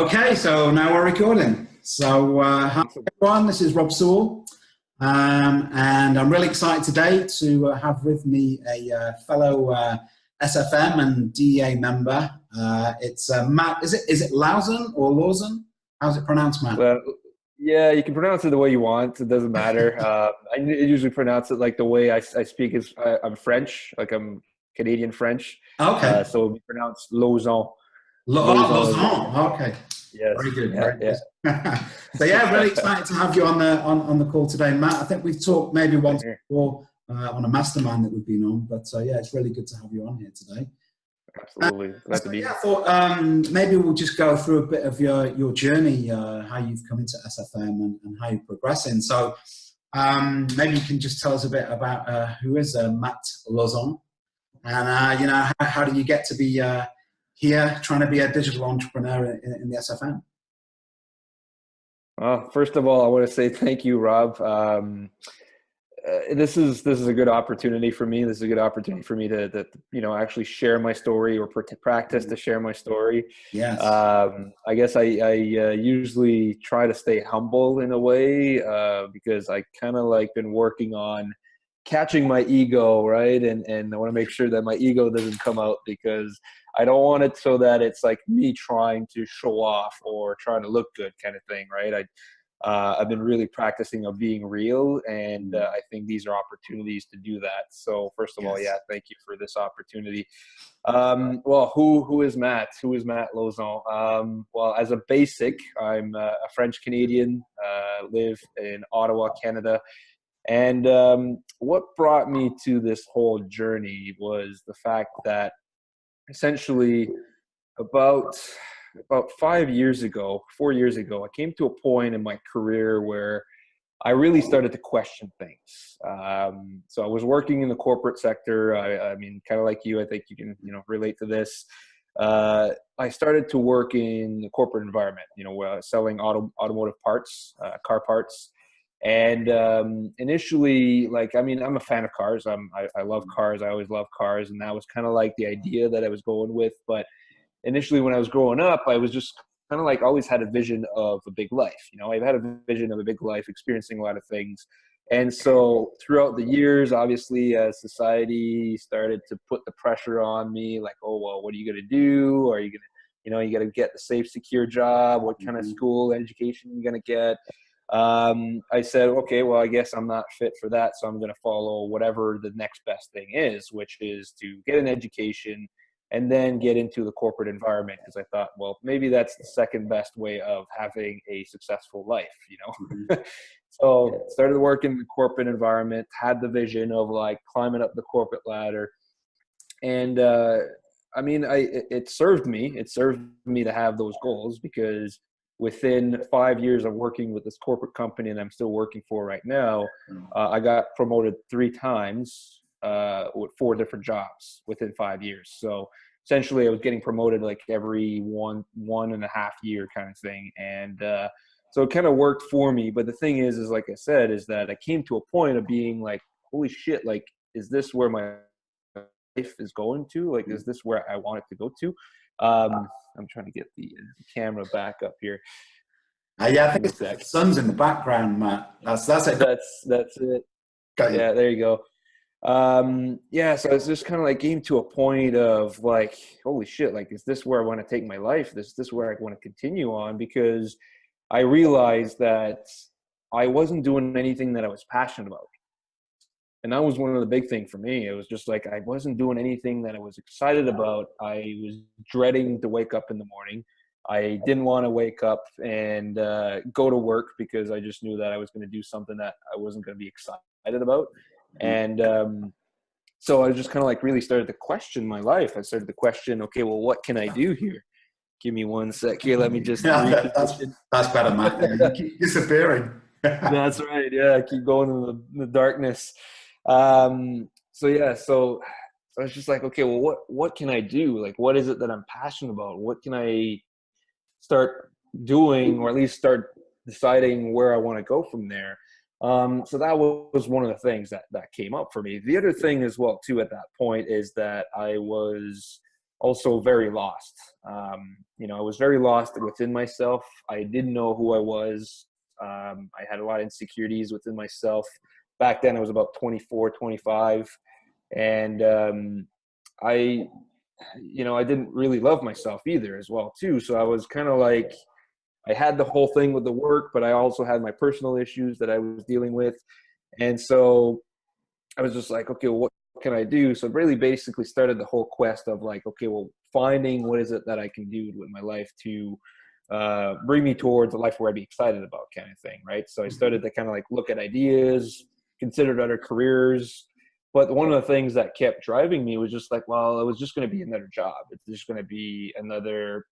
Okay, so now we're recording. So, hi everyone, this is Rob Sewell, and I'm really excited today to have with me a fellow SFM and DEA member. It's Matt. Is it Lauzon or Lauzon? How's it pronounced, Matt? Well, yeah, you can pronounce it the way you want. It doesn't matter. I usually pronounce it like the way I speak is I'm French, like I'm Canadian French. Okay. So we pronounce Lauzon. Lauzon. Okay. Yes. Very good. Yeah, Very good. So yeah, really excited to have you on the call today, Matt. I think we've talked maybe once before on a mastermind that we've been on, but yeah, it's really good to have you on here today. Absolutely. Glad to be here. I thought maybe we'll just go through a bit of your journey, how you've come into SFM and how you're progressing. So maybe you can just tell us a bit about who is Matt Lauzon, and how do you get to be here trying to be a digital entrepreneur in the SFM? Well, first of all, I want to say thank you, Rob. This is a good opportunity for me. This is a good opportunity for me to actually share my story or practice to share my story. Yes. I guess I usually try to stay humble in a way because I kind of like been working on catching my ego, right? And I want to make sure that my ego doesn't come out because I don't want it so that it's like me trying to show off or trying to look good kind of thing, right? I've been really practicing of being real, and I think these are opportunities to do that. So first of all, yeah, thank you for this opportunity. Well, who is Matt? Who is Matt Lauzon? Well, as a basic, I'm a French Canadian, live in Ottawa, Canada. And what brought me to this whole journey was the fact that essentially about 4 years ago, I came to a point in my career where I really started to question things. So I was working in the corporate sector. I mean, kind of like you, I think you can, relate to this. I started to work in the corporate environment, selling automotive parts, car parts. And initially, I'm a fan of cars. I love cars. I always love cars. And that was kind of like the idea that I was going with. But initially, when I was growing up, I was just kind of like always had a vision of a big life. I've had a vision of a big life, experiencing a lot of things. And so throughout the years, obviously, as society started to put the pressure on me, like, oh, well, what are you going to do? Are you going to, you got to get the safe, secure job. What kind of school education are you going to get? I said, okay, well, I guess I'm not fit for that. So I'm going to follow whatever the next best thing is, which is to get an education and then get into the corporate environment. Because I thought, well, maybe that's the second best way of having a successful life, So started working in the corporate environment, had the vision of like climbing up the corporate ladder. And, it served me. It served me to have those goals because within 5 years of working with this corporate company and I'm still working for right now, I got promoted 3 times with 4 different jobs within 5 years. So essentially I was getting promoted like every one and a half year kind of thing. And so it kind of worked for me. But the thing is like I said, is that I came to a point of being like, holy shit, like, is this where my life is going to? Like, is this where I want it to go to? I'm trying to get the camera back up here. Yeah, I think it's the sun's in the background, Matt. That's it. That's it. Yeah, there you go. So it's just kind of like came to a point of like, holy shit, like, is this where I want to take my life? Is this where I want to continue on? Because I realized that I wasn't doing anything that I was passionate about. And that was one of the big things for me. It was just like, I wasn't doing anything that I was excited about. I was dreading to wake up in the morning. I didn't want to wake up and go to work because I just knew that I was going to do something that I wasn't going to be excited about. And so I just kind of like really started to question my life. I started to question, okay, well, what can I do here? Give me one sec here. Let me just. That's better, Matt. You keep disappearing. That's right. Yeah, I keep going in the darkness. So I was just like, okay, well, what can I do? Like, what is it that I'm passionate about? What can I start doing, or at least start deciding where I want to go from there? So that was one of the things that came up for me. The other thing as well, too, at that point is that I was also very lost. I was very lost within myself. I didn't know who I was. I had a lot of insecurities within myself. Back then I was about 24, 25. And I didn't really love myself either as well too. So I was kind of like, I had the whole thing with the work, but I also had my personal issues that I was dealing with. And so I was just like, okay, well, what can I do? So it really basically started the whole quest of like, okay, well, finding what is it that I can do with my life to bring me towards a life where I'd be excited about, kind of thing, right? So I started to kind of like look at ideas, considered other careers. But one of the things that kept driving me was just like, well, it was just going to be another job. It's just going to be another,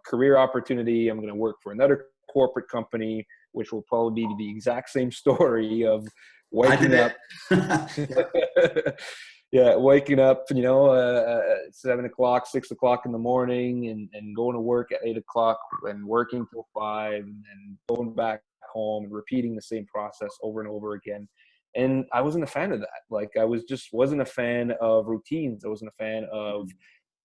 career opportunity. I'm going to work for another corporate company, which will probably be the exact same story of waking up. Yeah, waking up, 7 o'clock, 6 o'clock in the morning and going to work at 8 o'clock and working till 5 and then going back home and repeating the same process over and over again. And I wasn't a fan of that. Like wasn't a fan of routines. I wasn't a fan of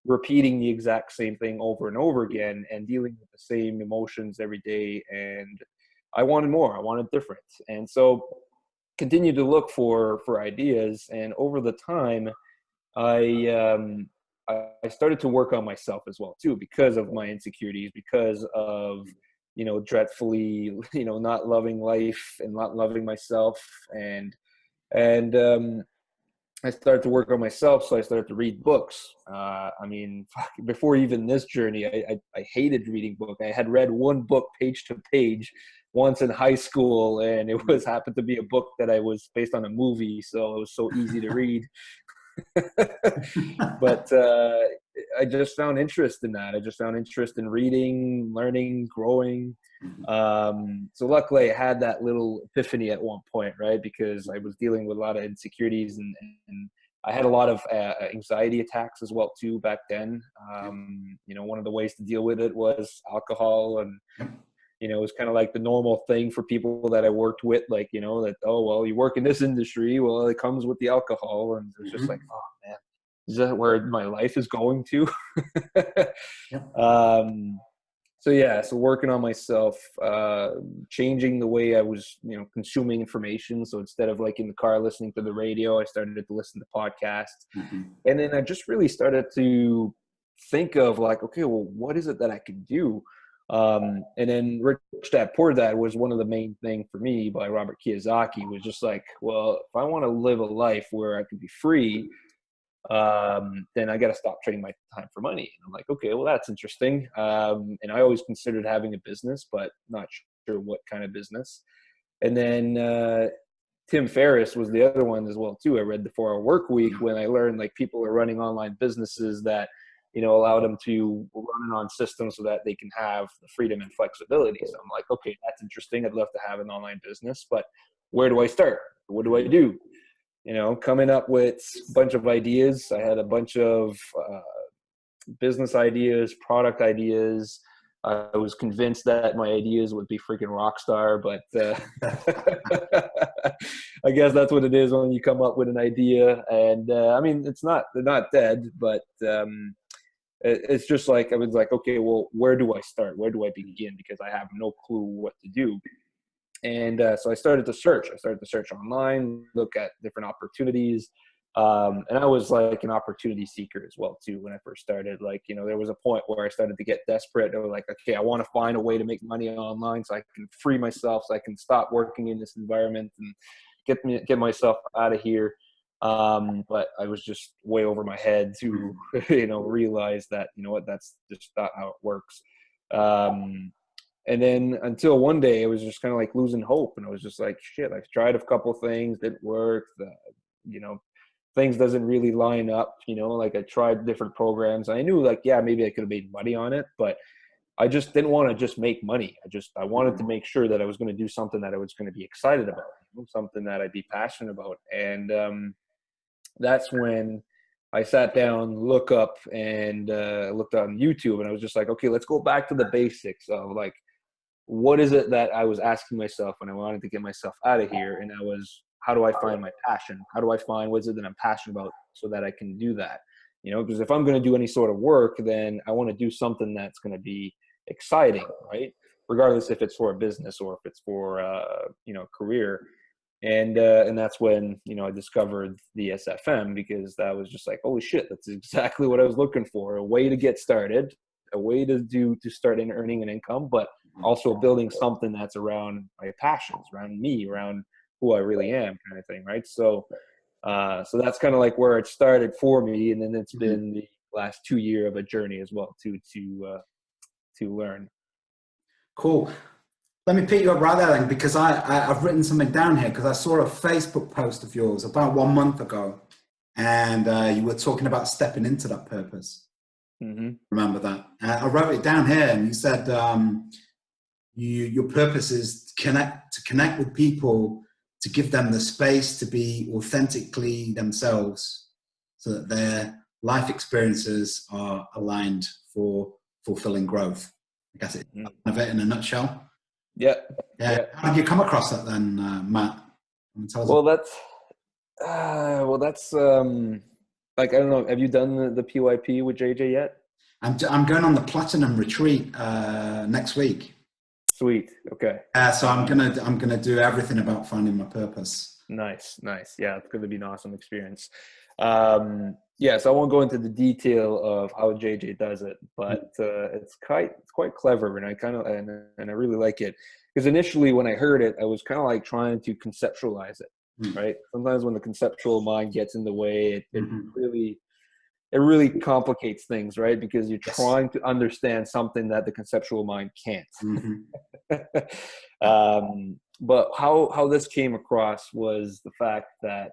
repeating the exact same thing over and over again and dealing with the same emotions every day. And I wanted more. I wanted different. And so continued to look for ideas. And over the time, I started to work on myself as well too, because of my insecurities, because of dreadfully not loving life and not loving myself, and I started to work on myself. So I started to read books. Before even this journey, I hated reading books. I had read one book page to page once in high school, and it happened to be a book that I was based on a movie, so it was so easy to read. But I just found interest in that. I just found interest in reading, learning, growing. So luckily I had that little epiphany at one point, right? Because I was dealing with a lot of insecurities and I had a lot of anxiety attacks as well too back then. One of the ways to deal with it was alcohol, and it was kind of like the normal thing for people that I worked with, like, that, oh, well, you work in this industry, well, it comes with the alcohol. And it was just like, oh man, is that where my life is going to? So working on myself, changing the way I was, consuming information. So instead of like in the car listening to the radio, I started to listen to podcasts. And then I just really started to think of like, okay, well, what is it that I can do? And then Rich Dad Poor Dad was one of the main thing for me by Robert Kiyosaki, was just like, well, if I want to live a life where I can be free, then I got to stop trading my time for money. And I'm like, okay, well, that's interesting. And I always considered having a business, but not sure what kind of business. And then Tim Ferriss was the other one as well too. I read the 4-Hour Work Week when I learned like people are running online businesses that allow them to run it on systems so that they can have the freedom and flexibility. So I'm like, okay, that's interesting. I'd love to have an online business, but where do I start? What do I do? Coming up with a bunch of ideas. I had a bunch of business ideas, product ideas. I was convinced that my ideas would be freaking rock star, but I guess that's what it is when you come up with an idea. And they're not dead, but it's just like, I was like, okay, well, where do I start? Where do I begin? Because I have no clue what to do. And so I started to search. Online, look at different opportunities. And I was like an opportunity seeker as well too when I first started. Like, there was a point where I started to get desperate. I was like, okay, I want to find a way to make money online so I can free myself, so I can stop working in this environment and get myself out of here. But I was just way over my head to, realize that, that's just not how it works. And then until one day, I was just kind of like losing hope. And I was just like, shit, I've tried a couple things, didn't work. Things doesn't really line up, like I tried different programs. I knew like, yeah, maybe I could have made money on it, but I just didn't want to just make money. I wanted to make sure that I was going to do something that I was going to be excited about, something that I'd be passionate about. And that's when I sat down, looked up and looked on YouTube, and I was just like, okay, let's go back to the basics of like, what is it that I was asking myself when I wanted to get myself out of here? And that was, how do I find my passion? How do I find what is it that I'm passionate about so that I can do that? you know, because if I'm going to do any sort of work, then I want to do something that's going to be exciting, right? Regardless if it's for a business or if it's for, you know, career. And that's when, you know, I discovered the SFM, because that was just like, holy shit, that's exactly what I was looking for. A way to get started, a way to start earning an income, but also building something that's around my passions, around me, around who I really am, kind of thing. Right. So that's kind of like where it started for me. And then it's been the last 2 year of a journey as well to learn. Cool. Let me pick you up right there then, because I've written something down here, because I saw a Facebook post of yours about 1 month ago, and you were talking about stepping into that purpose. Remember that? I wrote it down here, and you said your purpose is to connect with people, to give them the space to be authentically themselves, so that their life experiences are aligned for fulfilling growth. I guess it's kind of it in a nutshell. Yeah. How did you come across that then, Matt? Well, that's like, I don't know. Have you done the PYP with JJ yet? I'm going on the Platinum Retreat next week. Sweet. Okay. So I'm gonna do everything about finding my purpose. Nice. Yeah, it's going to be an awesome experience. Yeah, so I won't go into the detail of how JJ does it, but it's quite clever, and I really like it, because initially when I heard it, I was kind of like trying to conceptualize it, right? Sometimes when the conceptual mind gets in the way, it really complicates things, right? Because you're trying to understand something that the conceptual mind can't. But how this came across was the fact that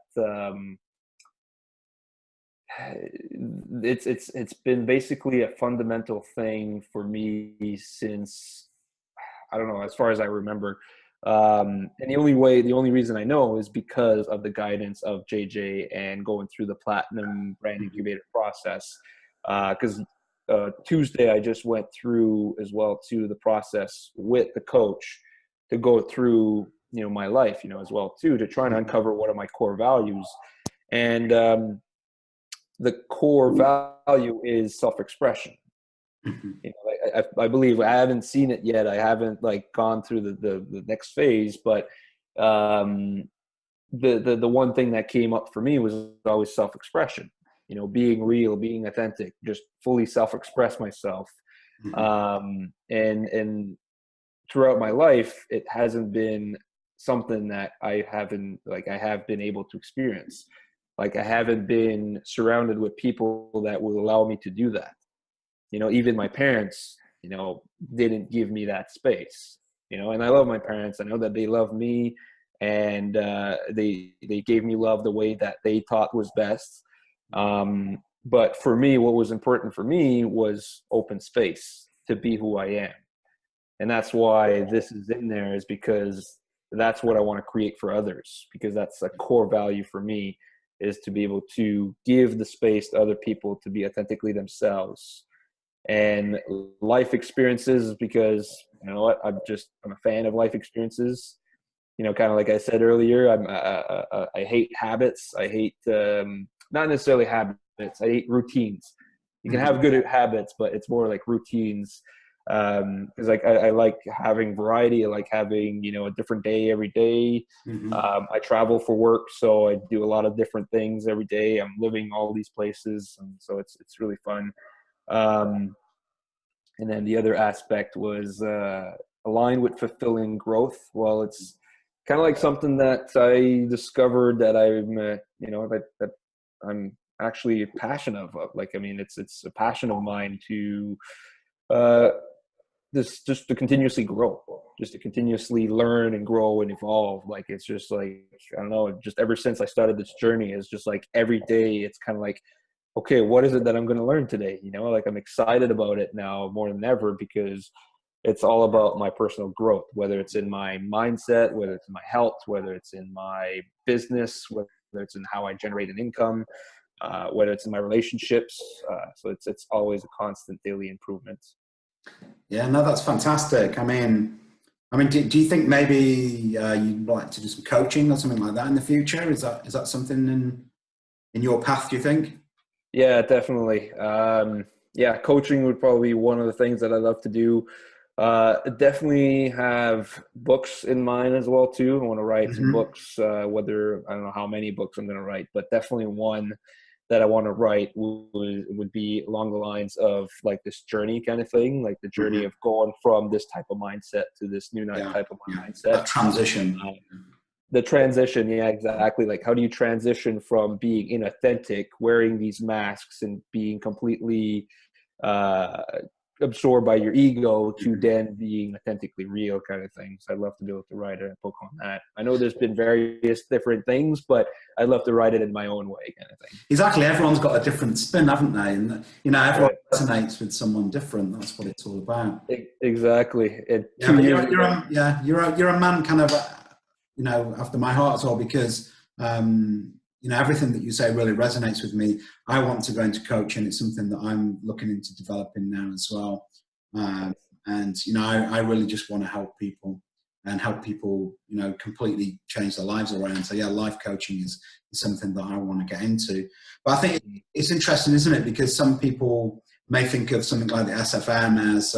it's been basically a fundamental thing for me since, I don't know, as far as I remember. And the only reason I know is because of the guidance of JJ and going through the Platinum Brand Incubator process. Because Tuesday I just went through as well to the process with the coach to go through, you know, my life, you know, as well too, to try and uncover what are my core values. And the core value is self-expression. You know, I believe, I haven't seen it yet. I haven't like gone through the next phase, but the one thing that came up for me was always self-expression. You know, being real, being authentic, just fully self-express myself. And throughout my life, it hasn't been something that I have been able to experience. Like, I haven't been surrounded with people that will allow me to do that. You know, even my parents, you know, didn't give me that space, you know, and I love my parents. I know that they love me, and they gave me love the way that they thought was best. But for me, what was important for me was open space to be who I am. And that's why this is in there, is because that's what I want to create for others, because that's a core value for me, is to be able to give the space to other people to be authentically themselves. And life experiences, because, you know what, I'm a fan of life experiences. You know, kind of like I said earlier, I hate habits. I hate, not necessarily habits, I hate routines. You can have good habits, but it's more like routines. Because like I like having variety. I like having, you know, a different day every day. I travel for work, so I do a lot of different things every day. I'm living all these places, and so it's really fun. And then the other aspect was aligned with fulfilling growth. Well, it's kind of like something that I discovered that I'm, you know, that I'm actually passionate of. Like, I mean, it's a passion of mine to just to continuously grow, just to continuously learn and grow and evolve. Like, it's just like, I don't know, just ever since I started this journey, it's just like every day it's kind of like, okay, what is it that I'm going to learn today? You know, like, I'm excited about it now more than ever, because it's all about my personal growth, whether it's in my mindset, whether it's in my health, whether it's in my business, whether it's in how I generate an income, whether it's in my relationships. So it's always a constant daily improvement. Yeah, no, that's fantastic. I mean, do you think maybe you'd like to do some coaching or something like that in the future? Is that something in your path, do you think? Yeah, definitely. Yeah, coaching would probably be one of the things that I love to do. Definitely have books in mind as well too. I want to write some Hmm. books, whether I don't know how many books I'm going to write, but definitely one that I want to write would be along the lines of like this journey kind of thing, like the journey Hmm. of going from this type of mindset to this new Yeah, type of yeah. mindset. That transition. Uh, the transition, yeah, exactly. Like, how do you transition from being inauthentic, wearing these masks, and being completely uh, absorbed by your ego to Mhm. then being authentically real kind of thing. So I'd love to be able to write a book on that. I know there's been various different things, but I'd love to write it in my own way kind of thing. Exactly. Everyone's got a different spin, haven't they? And everyone Right. resonates with someone different. That's what it's all about. Exactly. And Yeah, two but years you're ago. a, yeah, you're a man kind of, after my heart as well, because, everything that you say really resonates with me. I want to go into coaching. It's something that I'm looking into developing now as well. Um, and, I really just want to help people and help people, completely change their lives around. So yeah, life coaching is something that I want to get into. But I think it's interesting, isn't it? Because some people may think of something like the SFM as,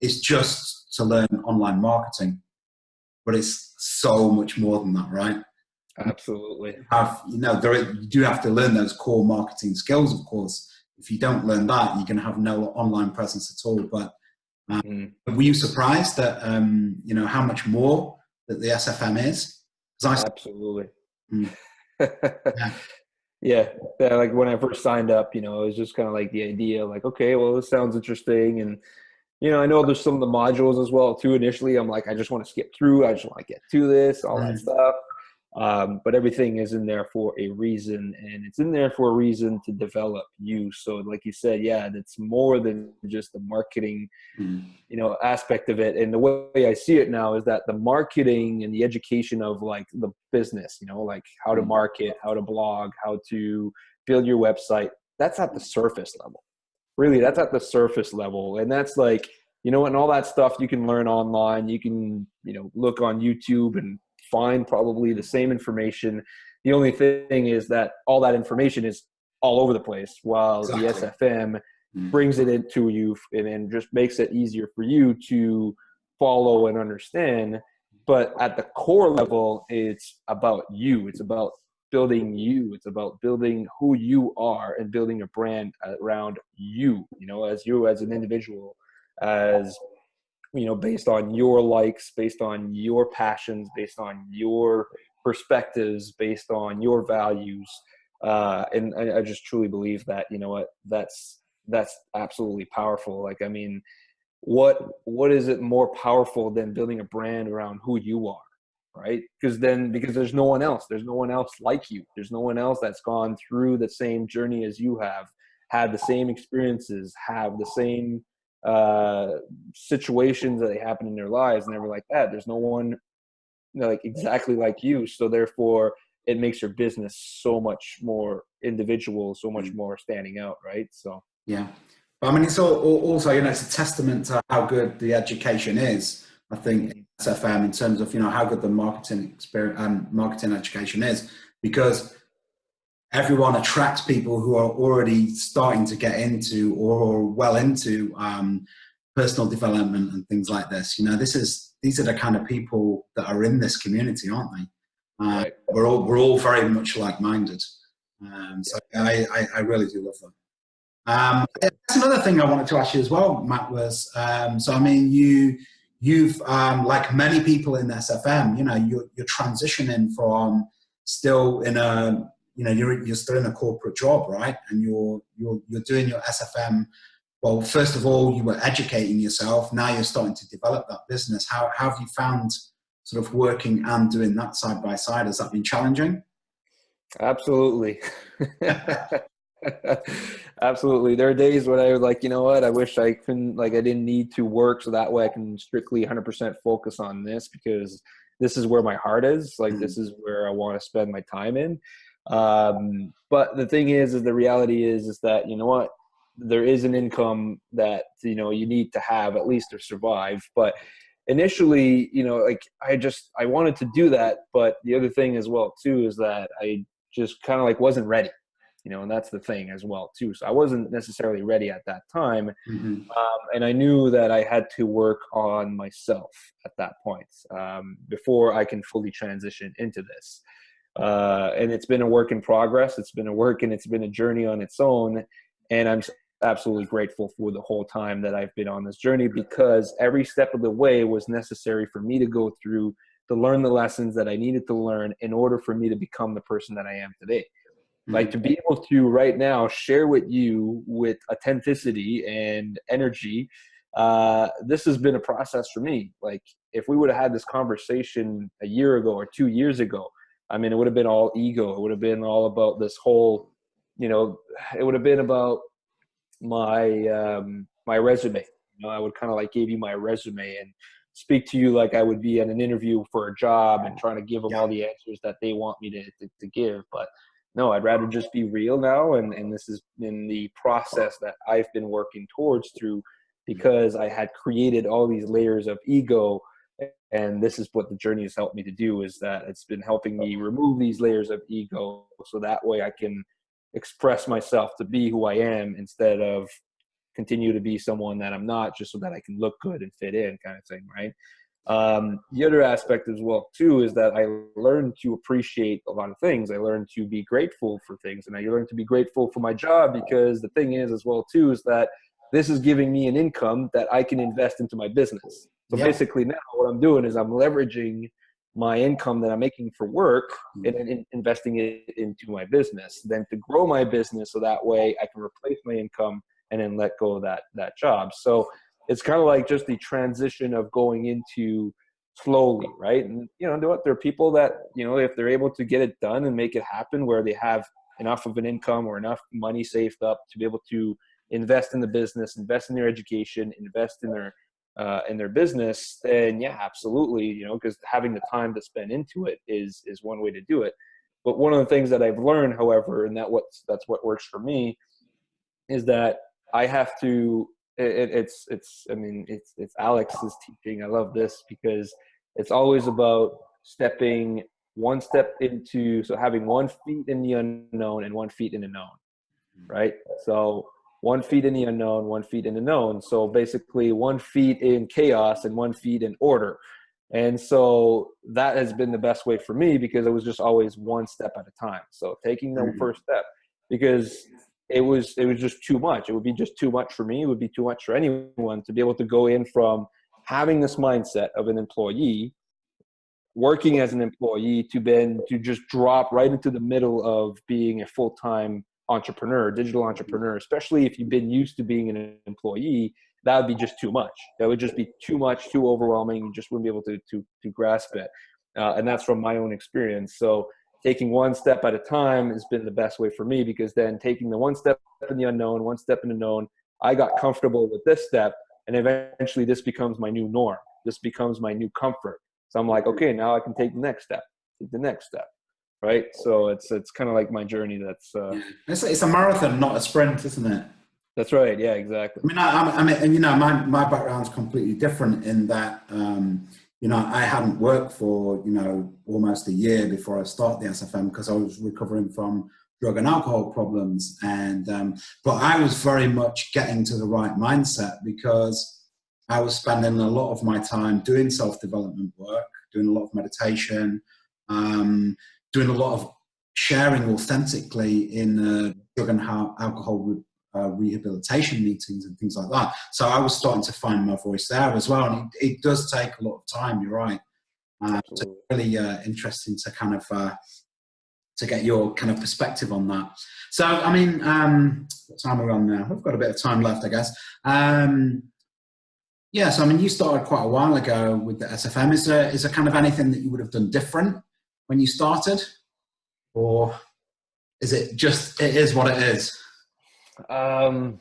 it's just to learn online marketing, but it's so much more than that, right? Absolutely. You do have to learn those core marketing skills, of course. If you don't learn that, you're going to have no online presence at all. But Mhm. were you surprised that how much more that the SFM is? Because Absolutely. mm, yeah, Yeah, yeah, like when I first signed up, it was just kind of like the idea, like, okay, well, this sounds interesting, and I know there's some of the modules as well too. Initially, I'm like, I just want to skip through. I just want to get to this, all that mm, stuff. But everything is in there for a reason, and it's in there for a reason to develop you. So, like you said, yeah, that's more than just the marketing, mm, aspect of it. And the way I see it now is that the marketing and the education of like the business, like how to mm, market, how to blog, how to build your website, that's at the surface level. Really, that's at the surface level. And that's like, and all that stuff you can learn online. You can, look on YouTube and find probably the same information. The only thing is that all that information is all over the place, while the exactly. SFM Mm, brings it into you and just makes it easier for you to follow and understand. But at the core level, it's about you. It's about building you. It's about building who you are and building a brand around you, as you as an individual, as based on your likes, based on your passions, based on your perspectives, based on your values. And I just truly believe that, that's absolutely powerful. Like, I mean, what is it more powerful than building a brand around who you are, right? Because there's no one else like you, there's no one else that's gone through the same journey as you have, had the same experiences, have the same uh situations that happen in their lives and everything like that. There's no one, like exactly like you, so therefore it makes your business so much more individual, so much mm. more standing out, right? So Yeah. But I mean, it's also, it's a testament to how good the education is, I think, mhm. SFM, in terms of, how good the marketing experience and marketing education is, because everyone attracts people who are already starting to get into or well into personal development and things like this. These are the kind of people that are in this community, aren't they? Right. We're all very much like-minded. So I really do love that. That's another thing I wanted to ask you as well, Matt, was, so I mean, you've like many people in SFM, you're transitioning from still in a, you're still in a corporate job, right? And you're doing your SFM. Well, first of all, you were educating yourself. Now you're starting to develop that business. How have you found sort of working and doing that side by side? Has that been challenging? Absolutely. Absolutely. There are days when I was like, you know what, I wish I couldn't, like, I didn't need to work so that way I can strictly 100% focus on this, because this is where my heart is. Like, Mm, this is where I want to spend my time in. But the thing is the reality is that, you know what, there is an income that, you need to have at least to survive. But initially, like, I wanted to do that. But the other thing as well, too, is that I just kind of like wasn't ready. you know, and that's the thing as well too. So I wasn't necessarily ready at that time. Mm-hmm. And I knew that I had to work on myself at that point, before I can fully transition into this. And it's been a work in progress. It's been a journey on its own. And I'm absolutely grateful for the whole time that I've been on this journey, because every step of the way was necessary for me to go through to learn the lessons that I needed to learn in order for me to become the person that I am today. Like, to be able to right now share with you with authenticity and energy, this has been a process for me. Like, if we would have had this conversation a year ago or 2 years ago, I mean, it would have been all ego. It would have been all about this whole, you know, it would have been about my my resume. You know, I would kind of like give you my resume and speak to you like I would be at an interview for a job and trying to give them all the answers that they want me to give. But no, I'd rather just be real now. And this has been the process that I've been working towards through, because I had created all these layers of ego. And this is what the journey has helped me to do, is that it's been helping me remove these layers of ego, so that way I can express myself to be who I am, instead of continue to be someone that I'm not, just so that I can look good and fit in, kind of thing, right? The other aspect as well too is that I learned to appreciate a lot of things. I learned to be grateful for things, and I learned to be grateful for my job, because the thing is as well too is that this is giving me an income that I can invest into my business. So basically now what I'm doing is I'm leveraging my income that I'm making for work and investing it into my business, then to grow my business, so that way I can replace my income and then let go of that job. So it's kind of like just the transition of going into slowly, right? And, you know, there are people that, you know, if they're able to get it done and make it happen, where they have enough of an income or enough money saved up to be able to invest in the business, invest in their education, invest in their business, then yeah, absolutely, you know, because having the time to spend into it is one way to do it. But one of the things that I've learned, however, and that's what works for me, is that I have to, it's Alex's teaching. I love this, because it's always about stepping one step into, so having 1 foot in the unknown and 1 foot in the known, right? So 1 foot in the unknown, 1 foot in the known. So basically 1 foot in chaos and 1 foot in order. And so that has been the best way for me, because it was just always one step at a time. So taking the first step, because it was just too much. It would be just too much for me. It would be too much for anyone to be able to go in from having this mindset of an employee, working as an employee, to just drop right into the middle of being a full-time entrepreneur, digital entrepreneur, especially if you've been used to being an employee. That would be just too much. That would just be too much, too overwhelming. You just wouldn't be able to grasp it. And that's from my own experience. So taking one step at a time has been the best way for me, because then taking the one step in the unknown, one step in the known, I got comfortable with this step, and eventually this becomes my new norm. This becomes my new comfort. So I'm like, okay, now I can take the next step, right? So it's kind of like my journey. It's a marathon, not a sprint, isn't it? That's right. Yeah, exactly. I mean, you know, my background's completely different in that, you know, I hadn't worked for, you know, almost a year before I started the SFM, because I was recovering from drug and alcohol problems. And, but I was very much getting to the right mindset, because I was spending a lot of my time doing self-development work, doing a lot of meditation, doing a lot of sharing authentically in drug and alcohol rehabilitation meetings and things like that. So I was starting to find my voice there as well. And it does take a lot of time, you're right. It's really interesting to kind of, to get your kind of perspective on that. So, I mean, what time are we on now? We've got a bit of time left, I guess. Yeah, so I mean, you started quite a while ago with the SFM. Is there kind of anything that you would have done different when you started? Or is it just, it is what it is? Well,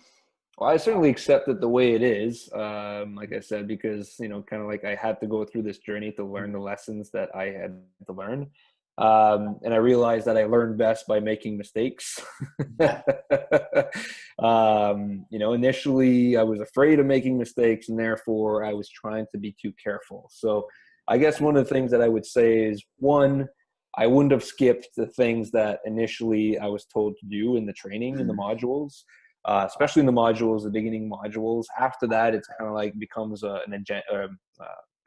I certainly accept it the way it is, like I said, because, you know, kind of like I had to go through this journey to learn the lessons that I had to learn. And I realized that I learned best by making mistakes. You know, initially I was afraid of making mistakes, and therefore I was trying to be too careful. So I guess one of the things that I would say is, one, I wouldn't have skipped the things that initially I was told to do in the training, in the modules, especially in the modules, the beginning modules. After that, it's kind of like becomes a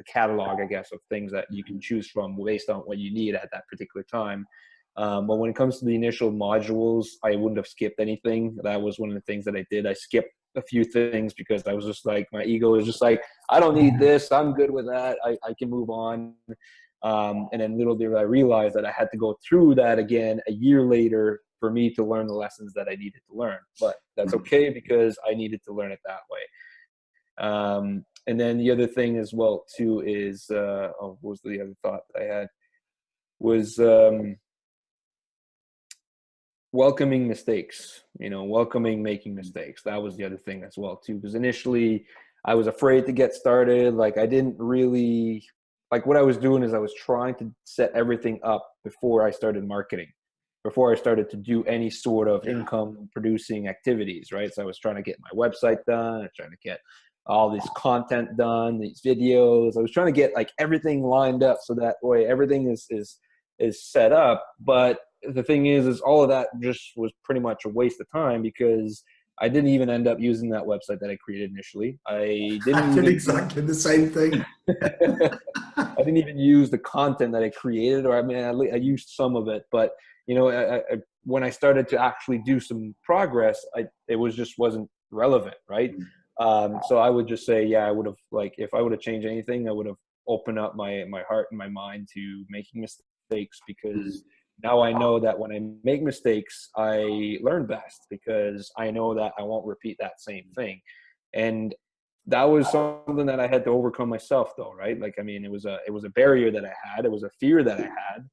catalog, I guess, of things that you can choose from based on what you need at that particular time. But when it comes to the initial modules, I wouldn't have skipped anything. That was one of the things that I did. I skipped a few things because I was just like, my ego is just like, I don't need this. I'm good with that. I can move on. And then little did I realize that I had to go through that again a year later for me to learn the lessons that I needed to learn. But that's okay because I needed to learn it that way. And then the other thing as well too is, what was the other thought that I had was, welcoming mistakes, welcoming making mistakes. That was the other thing as well too, because initially I was afraid to get started. Like I didn't really, like what I was doing is I was trying to set everything up before I started marketing, before I started to do any sort of income producing activities, right? So I was trying to get my website done, I was trying to get all this content done, these videos. I was trying to get like everything lined up so that way everything is set up. But the thing is all of that just was pretty much a waste of time because I didn't even end up using that website that I created initially. I did exactly the same thing. I didn't even use the content that I created, or I mean, I used some of it, but when I started to actually do some progress, it wasn't relevant, right? So I would just say, I would have, like, if I would have changed anything, I would have opened up my heart and my mind to making mistakes, because now I know that when I make mistakes, I learn best because I know that I won't repeat that same thing. And that was something that I had to overcome myself though, right? Like, I mean, it was a barrier that I had. It was a fear that I had.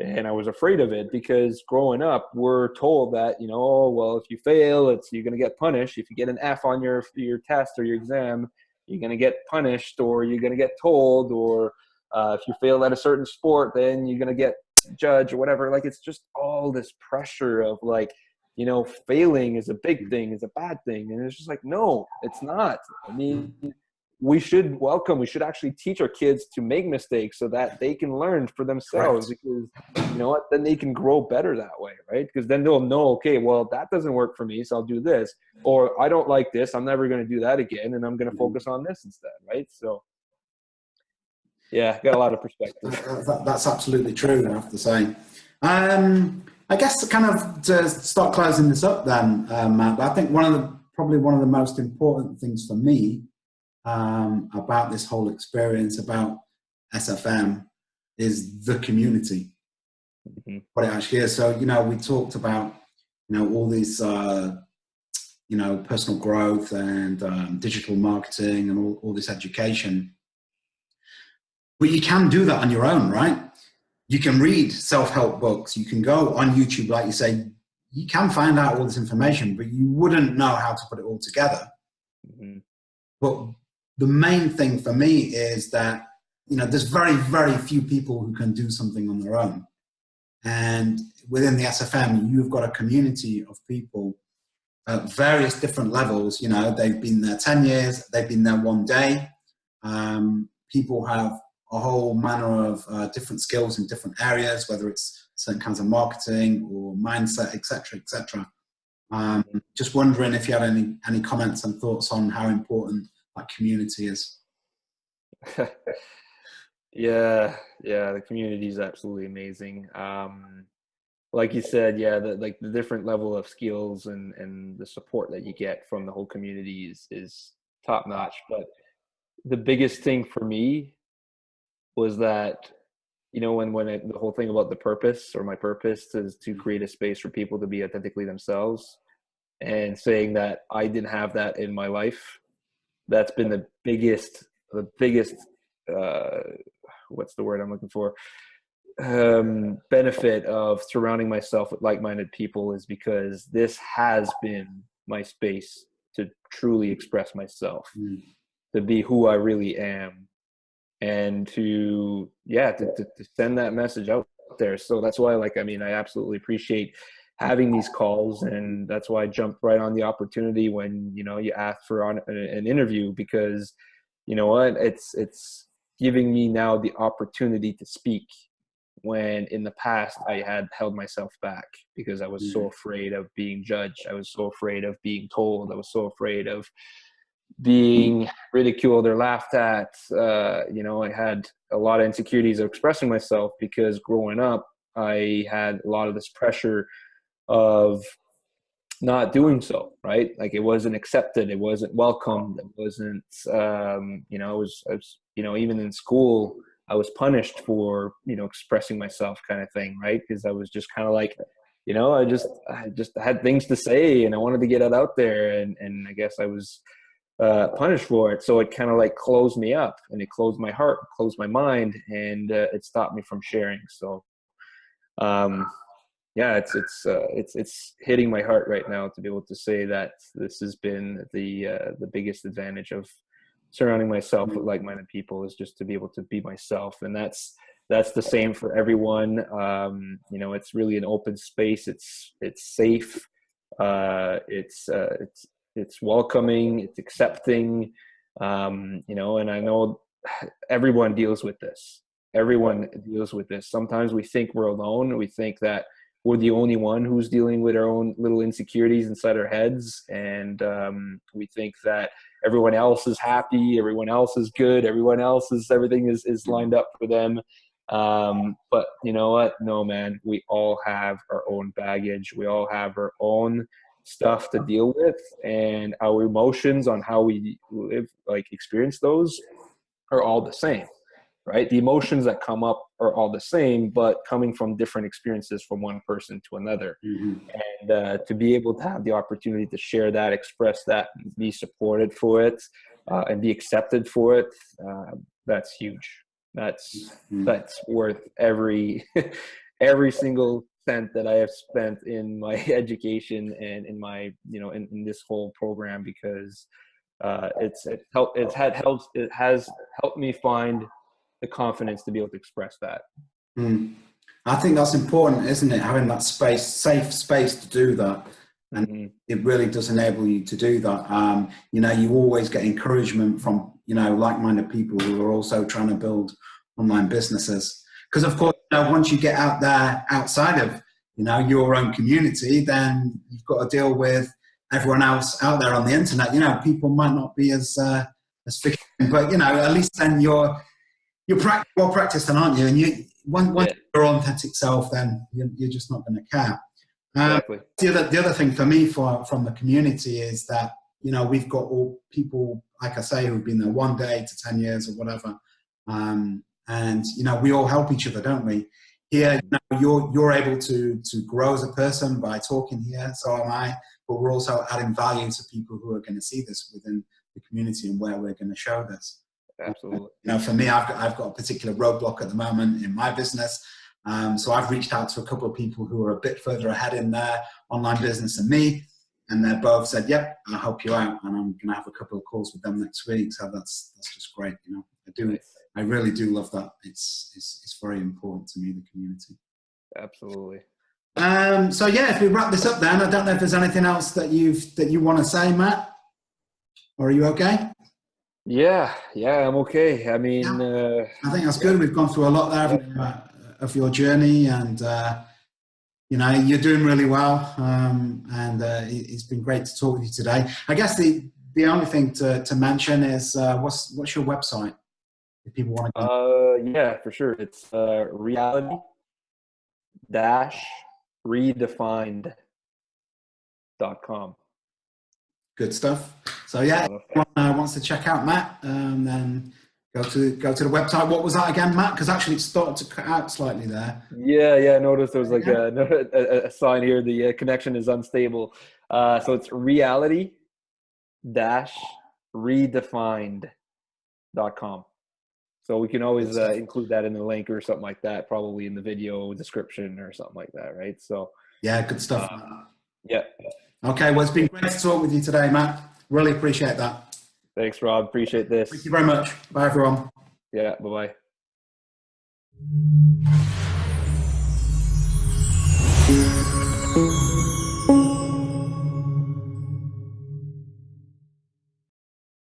And I was afraid of it because growing up, we're told that, oh, well, if you fail, you're going to get punished. If you get an F on your test or your exam, you're going to get punished, or you're going to get told, or if you fail at a certain sport, then you're going to get judged or whatever. Like, it's just all this pressure of like, failing is a big thing, is a bad thing. And it's just like, no, it's not. I mean, we should actually teach our kids to make mistakes so that they can learn for themselves. Correct. Because you know what, then they can grow better that way, right? Because then they'll know, okay, well, that doesn't work for me, so I'll do this. Or I don't like this, I'm never going to do that again, and I'm going to focus on this instead, right? So yeah, got a lot of perspective. That's absolutely true, I have to say. I guess kind of to start closing this up then, Matt, I think probably one of the most important things for me about this whole experience, about SFM, is the community. Mm-hmm. What it actually is. So, we talked about, all these, personal growth and digital marketing and all this education. But you can do that on your own, right? You can read self-help books. You can go on YouTube, like you say. You can find out all this information, but you wouldn't know how to put it all together. Mm-hmm. But the main thing for me is that, there's very, very few people who can do something on their own. And within the SFM, you've got a community of people at various different levels. They've been there 10 years, they've been there one day. People have a whole manner of different skills in different areas, whether it's certain kinds of marketing or mindset, etc., etc. Just wondering if you had any comments and thoughts on how important that community is. Yeah, the community is absolutely amazing. Like you said, the different level of skills and the support that you get from the whole community is top notch. But the biggest thing for me was that, when the whole thing about the purpose, or my purpose, is to create a space for people to be authentically themselves, and saying that I didn't have that in my life. That's been the biggest what's the word I'm looking for? Benefit of surrounding myself with like-minded people, is because this has been my space to truly express myself, to be who I really am, and to send that message out there. So that's why, I absolutely appreciate having these calls, and that's why I jumped right on the opportunity when you asked for an interview, because you know what, it's giving me now the opportunity to speak, when in the past I had held myself back because I was so afraid of being judged. I was so afraid of being told. I was so afraid of being ridiculed or laughed at. I had a lot of insecurities of expressing myself because growing up, I had a lot of this pressure of not doing so, right? Like it wasn't accepted, it wasn't welcomed, it wasn't, I was, even in school, I was punished for, expressing myself kind of thing, right? Because I was just kind of like, I just had things to say and I wanted to get it out there, and I guess I was punished for it. So it kind of like closed me up, and it closed my heart, closed my mind, and it stopped me from sharing. So, yeah, it's hitting my heart right now to be able to say that this has been the biggest advantage of surrounding myself with like-minded people, is just to be able to be myself. And that's the same for everyone. It's really an open space. It's safe. It's welcoming. It's accepting. And I know everyone deals with this. Everyone deals with this. Sometimes we think we're alone. We think that we're the only one who's dealing with our own little insecurities inside our heads. And we think that everyone else is happy, everyone else is good, everything is lined up for them. But you know what? No, man, we all have our own baggage. We all have our own stuff to deal with, and our emotions on how we live, like experience those, are all the same. Right? The emotions that come up are all the same, but coming from different experiences from one person to another. And to be able to have the opportunity to share that, express that, be supported for it, and be accepted for it, that's huge. That's worth every single cent that I have spent in my education and in my, in this whole program, because it has helped me find the confidence to be able to express that. I think that's important, isn't it? Having that space, safe space to do that. And it really does enable you to do that. You always get encouragement from, like-minded people who are also trying to build online businesses. Because of course, once you get out there outside of, your own community, then you've got to deal with everyone else out there on the internet. People might not be as forgiving, but, at least then you're well practiced, then, aren't you? And once you're your authentic self, then you're just not going to care. Exactly. The other thing for me from the community is that, we've got all people, like I say, who've been there 1 day to 10 years or whatever. And, we all help each other, don't we? Here, you're able to grow as a person by talking here, so am I, but we're also adding value to people who are going to see this within the community and where we're going to show this. Absolutely. For me, I've got a particular roadblock at the moment in my business. So I've reached out to a couple of people who are a bit further ahead in their online business than me. And they're both said, yep, I'll help you out. And I'm going to have a couple of calls with them next week. So that's just great. I really do love that. It's very important to me, the community. Absolutely. So yeah, if we wrap this up then, I don't know if there's anything else that you want to say, Matt, or are you okay? Yeah, I'm okay. I mean, I think that's good. We've gone through a lot there of your journey, and you're doing really well. And it's been great to talk with you today. I guess the only thing to mention is what's your website if people want to go? Yeah, for sure. It's reality-redefined.com. Good stuff. So yeah, if anyone wants to check out Matt, then go to the website. What was that again, Matt? Because actually it started to cut out slightly there. Yeah. I noticed there was like a sign here. The connection is unstable. So it's reality-redefined.com. So we can always include that in the link or something like that, probably in the video description or something like that, right? So yeah, good stuff. Yeah. Okay, well, it's been great to talk with you today, Matt. Really appreciate that. Thanks, Rob. Appreciate this. Thank you very much. Bye, everyone. Yeah, bye-bye.